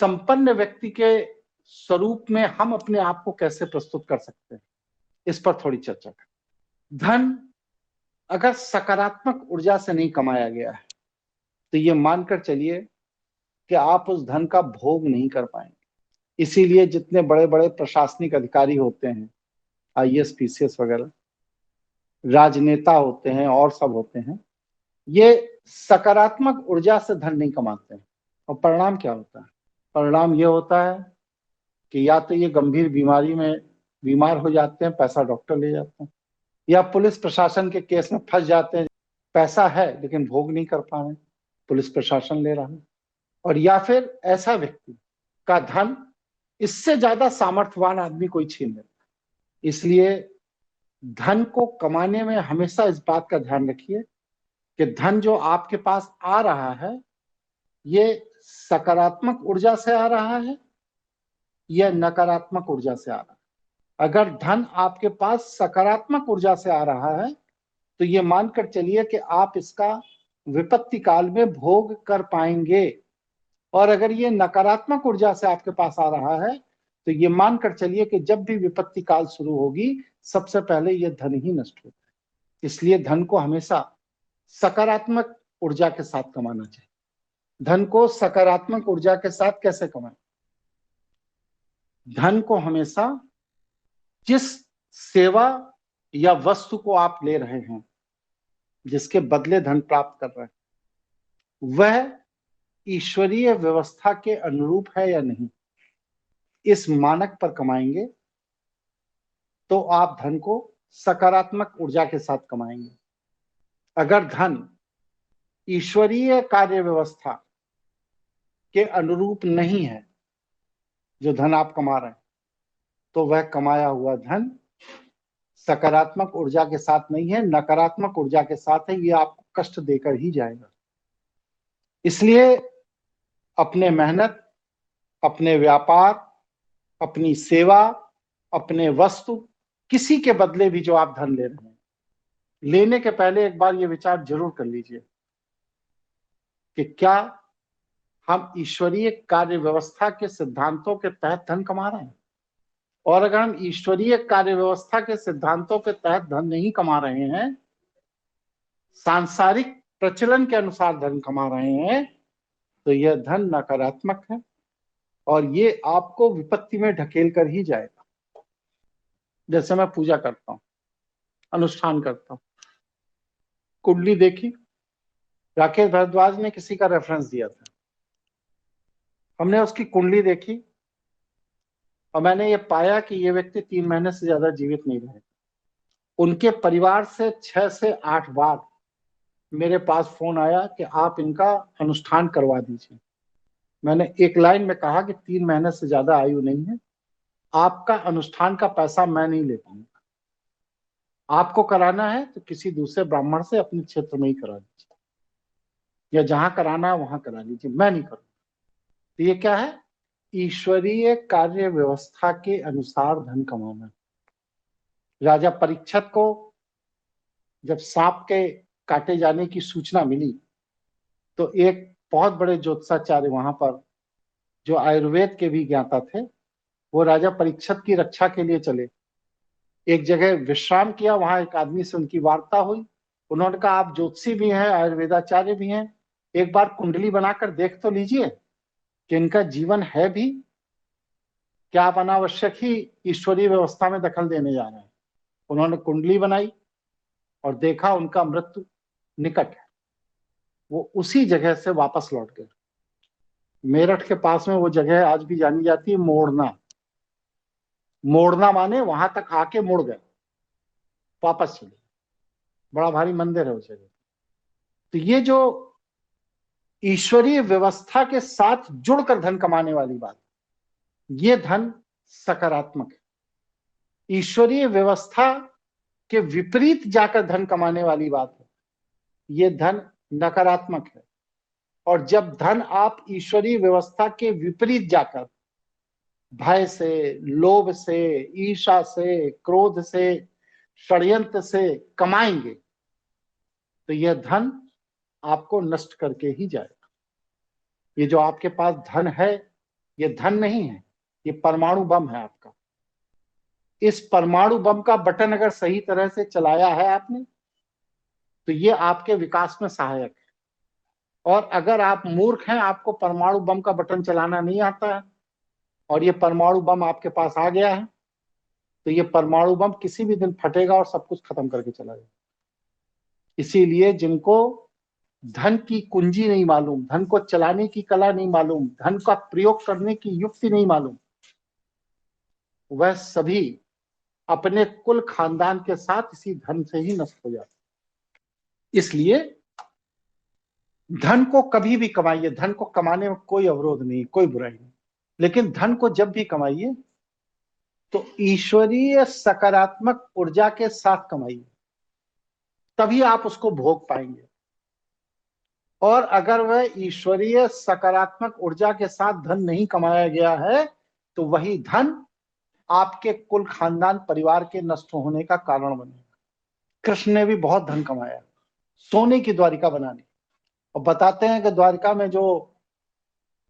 संपन्न व्यक्ति के स्वरूप में हम अपने आप को कैसे प्रस्तुत कर सकते हैं, इस पर थोड़ी चर्चा करें। धन अगर सकारात्मक ऊर्जा से नहीं कमाया गया है तो ये मानकर चलिए कि आप उस धन का भोग नहीं कर पाएंगे। इसीलिए जितने बड़े बड़े प्रशासनिक अधिकारी होते हैं, आईएएस पीसीएस वगैरह, राजनेता होते हैं और सब होते हैं, ये सकारात्मक ऊर्जा से धन नहीं कमाते हैं। और परिणाम क्या होता है? परिणाम ये होता है कि या तो ये गंभीर बीमारी में बीमार हो जाते हैं, पैसा डॉक्टर ले जाते हैं, या पुलिस प्रशासन के केस में फंस जाते हैं। पैसा है लेकिन भोग नहीं कर पा रहे, पुलिस प्रशासन ले रहा है। और या फिर ऐसा व्यक्ति का धन इससे ज्यादा सामर्थ्यवान आदमी कोई छीन लेता है। इसलिए धन को कमाने में हमेशा इस बात का ध्यान रखिए कि धन जो आपके पास आ रहा है ये सकारात्मक ऊर्जा से आ रहा है या नकारात्मक ऊर्जा से आ रहा है। अगर धन आपके पास सकारात्मक ऊर्जा से आ रहा है तो ये मानकर चलिए कि आप इसका विपत्ति काल में भोग कर पाएंगे। और अगर ये नकारात्मक ऊर्जा से आपके पास आ रहा है तो ये मानकर चलिए कि जब भी विपत्ति काल शुरू होगी सबसे पहले ये धन ही नष्ट होता है। इसलिए धन को हमेशा सकारात्मक ऊर्जा के साथ कमाना चाहिए। धन को सकारात्मक ऊर्जा के साथ कैसे कमाएं? धन को हमेशा जिस सेवा या वस्तु को आप ले रहे हैं, जिसके बदले धन प्राप्त कर रहे हैं, वह ईश्वरीय व्यवस्था के अनुरूप है या नहीं, इस मानक पर कमाएंगे तो आप धन को सकारात्मक ऊर्जा के साथ कमाएंगे। अगर धन ईश्वरीय कार्य व्यवस्था के अनुरूप नहीं है, जो धन आप कमा रहे हैं, तो वह कमाया हुआ धन सकारात्मक ऊर्जा के साथ नहीं है, नकारात्मक ऊर्जा के साथ है। ये आपको कष्ट देकर ही जाएगा। इसलिए अपने मेहनत, अपने व्यापार, अपनी सेवा, अपने वस्तु, किसी के बदले भी जो आप धन ले रहे हैं, लेने के पहले एक बार ये विचार जरूर कर लीजिए कि क्या हम ईश्वरीय कार्य व्यवस्था के सिद्धांतों के तहत धन कमा रहे हैं। और अगर हम ईश्वरीय कार्य व्यवस्था के सिद्धांतों के तहत धन नहीं कमा रहे हैं, सांसारिक प्रचलन के अनुसार धन कमा रहे हैं, तो यह धन नकारात्मक है और ये आपको विपत्ति में ढकेल कर ही जाएगा। जैसे मैं पूजा करता हूं, अनुष्ठान करता हूं, कुंडली देखी, राकेश भारद्वाज ने किसी का रेफरेंस दिया था, हमने उसकी कुंडली देखी और मैंने ये पाया कि ये व्यक्ति 3 महीने से ज्यादा जीवित नहीं रहे। उनके परिवार से 6 से 8 बार मेरे पास फोन आया कि आप इनका अनुष्ठान करवा दीजिए। मैंने एक लाइन में कहा कि 3 महीने से ज्यादा आयु नहीं है, आपका अनुष्ठान का पैसा मैं नहीं ले पाऊंगा, आपको कराना है तो किसी दूसरे ब्राह्मण से अपने क्षेत्र में ही करा लीजिए, या जहां कराना है वहां करा लीजिए, मैं नहीं करूंगा। तो ये क्या है? ईश्वरीय कार्य व्यवस्था के अनुसार धन कमाना। राजा परीक्षित को जब सांप के काटे जाने की सूचना मिली तो एक बहुत बड़े ज्योतिषाचार्य वहां पर, जो आयुर्वेद के भी ज्ञाता थे, वो राजा परीक्षित की रक्षा के लिए चले। एक जगह विश्राम किया, वहां एक आदमी से उनकी वार्ता हुई। उन्होंने कहा आप ज्योतिषी भी हैं, आयुर्वेदाचार्य भी हैं, एक बार कुंडली बनाकर देख तो लीजिए कि इनका जीवन है भी, क्या आप अनावश्यक ही ईश्वरीय व्यवस्था में दखल देने जा रहे हैं। उन्होंने कुंडली बनाई और देखा उनका मृत्यु निकट है। वो उसी जगह से वापस लौट गए। मेरठ के पास में वो जगह आज भी जानी जाती है, मोड़ना। मोड़ना माने वहां तक आके मुड़ गए, वापस चले। बड़ा भारी मंदिर है उस जगह। तो ये जो ईश्वरीय व्यवस्था के साथ जुड़कर धन कमाने वाली बात, ये धन सकारात्मक है। ईश्वरीय व्यवस्था के विपरीत जाकर धन कमाने वाली बात है, ये धन नकारात्मक है। और जब धन आप ईश्वरीय व्यवस्था के विपरीत जाकर भय से, लोभ से, ईर्ष्या से, क्रोध से, षड्यंत्र से कमाएंगे तो यह धन आपको नष्ट करके ही जाएगा। ये जो आपके पास धन है, ये धन नहीं है, ये परमाणु बम है आपका। इस परमाणु बम का बटन अगर सही तरह से चलाया है आपने, तो ये आपके विकास में सहायक है। और अगर आप मूर्ख हैं, आपको परमाणु बम का बटन चलाना नहीं आता है, और ये परमाणु बम आपके पास आ गया है, तो ये परमाणु बम किसी भी दिन फटेगा और सब कुछ खत्म करके चला जाएगा। इसीलिए जिनको धन की कुंजी नहीं मालूम, धन को चलाने की कला नहीं मालूम, धन का प्रयोग करने की युक्ति नहीं मालूम, वह सभी अपने कुल खानदान के साथ इसी धन से ही नष्ट हो जाते। इसलिए धन को कभी भी कमाइए, धन को कमाने में कोई अवरोध नहीं, कोई बुराई नहीं, लेकिन धन को जब भी कमाइए तो ईश्वरीय सकारात्मक ऊर्जा के साथ कमाइए, तभी आप उसको भोग पाएंगे। और अगर वह ईश्वरीय सकारात्मक ऊर्जा के साथ धन नहीं कमाया गया है, तो वही धन आपके कुल खानदान परिवार के नष्ट होने का कारण बनेगा। कृष्ण ने भी बहुत धन कमाया, सोने की द्वारिका बनाने, और बताते हैं कि द्वारिका में जो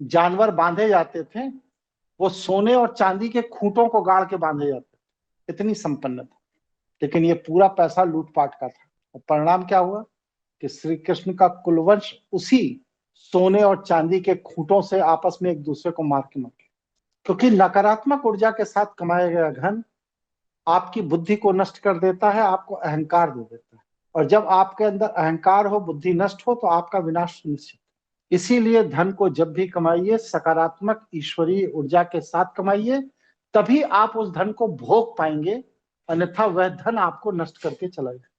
जानवर बांधे जाते थे वो सोने और चांदी के खूंटों को गाड़ के बांधे जाते थे, इतनी संपन्न था। लेकिन ये पूरा पैसा लूटपाट का था, और परिणाम क्या हुआ कि श्री कृष्ण का कुलवंश उसी सोने और चांदी के खूंटों से आपस में एक दूसरे को मार के मर गए। क्योंकि नकारात्मक ऊर्जा के साथ कमाया गया धन आपकी बुद्धि को नष्ट कर देता है, आपको अहंकार दे देता है, और जब आपके अंदर अहंकार हो, बुद्धि नष्ट हो, तो आपका विनाश निश्चित। इसीलिए धन को जब भी कमाइए सकारात्मक ईश्वरीय ऊर्जा के साथ कमाइए, तभी आप उस धन को भोग पाएंगे, अन्यथा वह धन आपको नष्ट करके चला जाए।